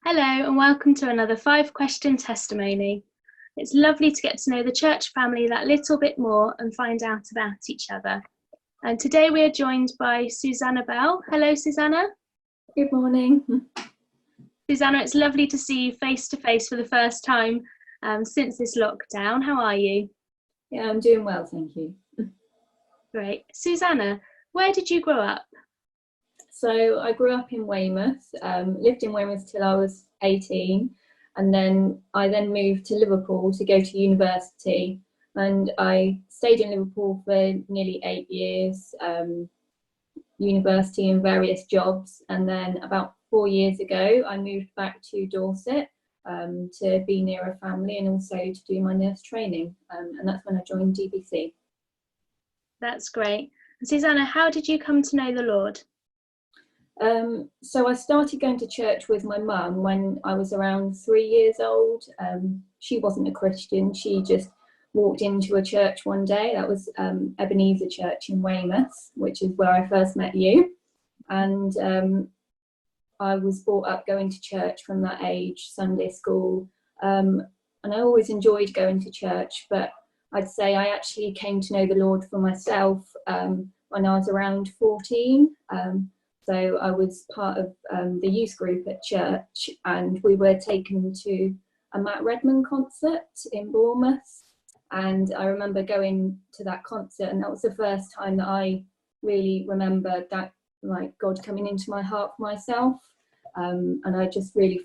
Hello and welcome to another 5-question testimony. It's lovely to get to know the church family that little bit more and find out about each other. And today we are joined by Suzanna Bell. Hello, Suzanna. Good morning. Suzanna, it's lovely to see you face to face for the first time since this lockdown. How are you? Yeah, I'm doing well, thank you. Great. Suzanna, where did you grow up? So I grew up in Weymouth, lived in Weymouth till I was 18, and then I moved to Liverpool to go to university, and I stayed in Liverpool for nearly 8 years, university and various jobs, and then about 4 years ago I moved back to Dorset to be near a family and also to do my nurse training, and that's when I joined DBC. That's great. And Suzanna, how did you come to know the Lord? So I started going to church with my mum when I was around 3 years old. She wasn't a Christian, she just walked into a church one day. That was Ebenezer Church in Weymouth, which is where I first met you. And I was brought up going to church from that age, Sunday school. And I always enjoyed going to church, but I'd say I actually came to know the Lord for myself when I was around 14. So I was part of the youth group at church, and we were taken to a Matt Redman concert in Bournemouth. And I remember going to that concert, and that was the first time that I really remembered that, like, God coming into my heart for myself. And I just really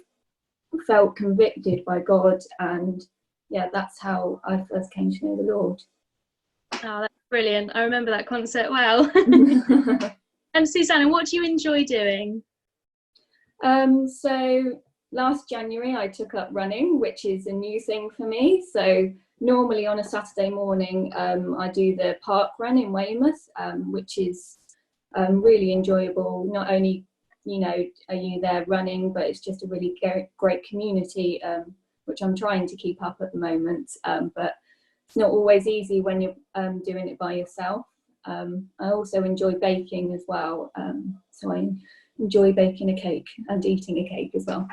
felt convicted by God. And yeah, that's how I first came to know the Lord. Oh, that's brilliant. I remember that concert well. And Suzanna, what do you enjoy doing? So last January I took up running, which is a new thing for me. So normally on a Saturday morning I do the park run in Weymouth, which is really enjoyable. Not only, you know, are you there running, but it's just a really great community, which I'm trying to keep up at the moment. But it's not always easy when you're doing it by yourself. I also enjoy baking as well, so I enjoy baking a cake and eating a cake as well.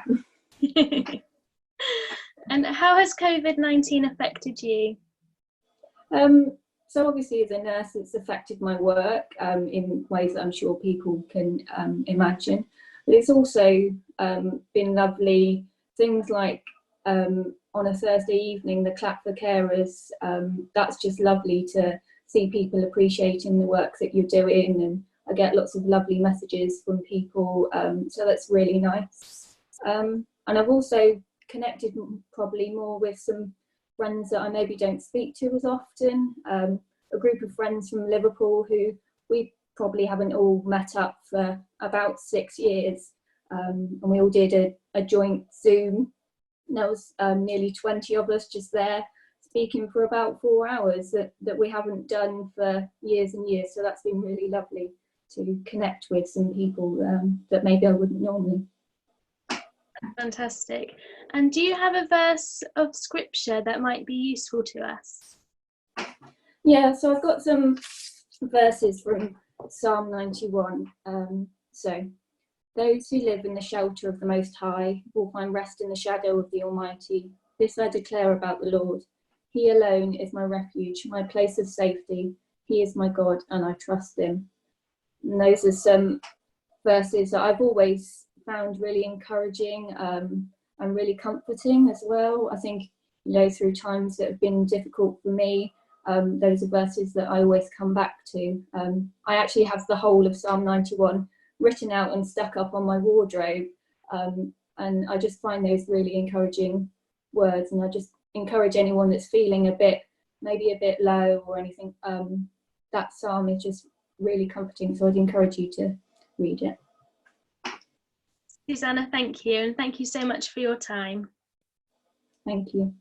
And how has COVID-19 affected you? So obviously as a nurse it's affected my work in ways that I'm sure people can imagine, but it's also been lovely. Things like on a Thursday evening, the Clap for Carers, that's just lovely to see people appreciating the work that you're doing, and I get lots of lovely messages from people, so that's really nice. And I've also connected probably more with some friends that I maybe don't speak to as often, a group of friends from Liverpool who we probably haven't all met up for about 6 years, and we all did a joint Zoom. There was nearly 20 of us just there speaking for about 4 hours that we haven't done for years and years. So that's been really lovely to connect with some people that maybe I wouldn't normally. Fantastic. And do you have a verse of scripture that might be useful to us? Yeah, so I've got some verses from Psalm 91. So, those who live in the shelter of the Most High will find rest in the shadow of the Almighty. This I declare about the Lord. He alone is my refuge, my place of safety. He is my God, and I trust him. And those are some verses that I've always found really encouraging and really comforting as well. I think, you know, through times that have been difficult for me, those are verses that I always come back to. I actually have the whole of Psalm 91 written out and stuck up on my wardrobe, and I just find those really encouraging words, and I just encourage anyone that's feeling maybe a bit low or anything. That psalm is just really comforting, so I'd encourage you to read it. Suzanna, thank you, and thank you so much for your time. Thank you.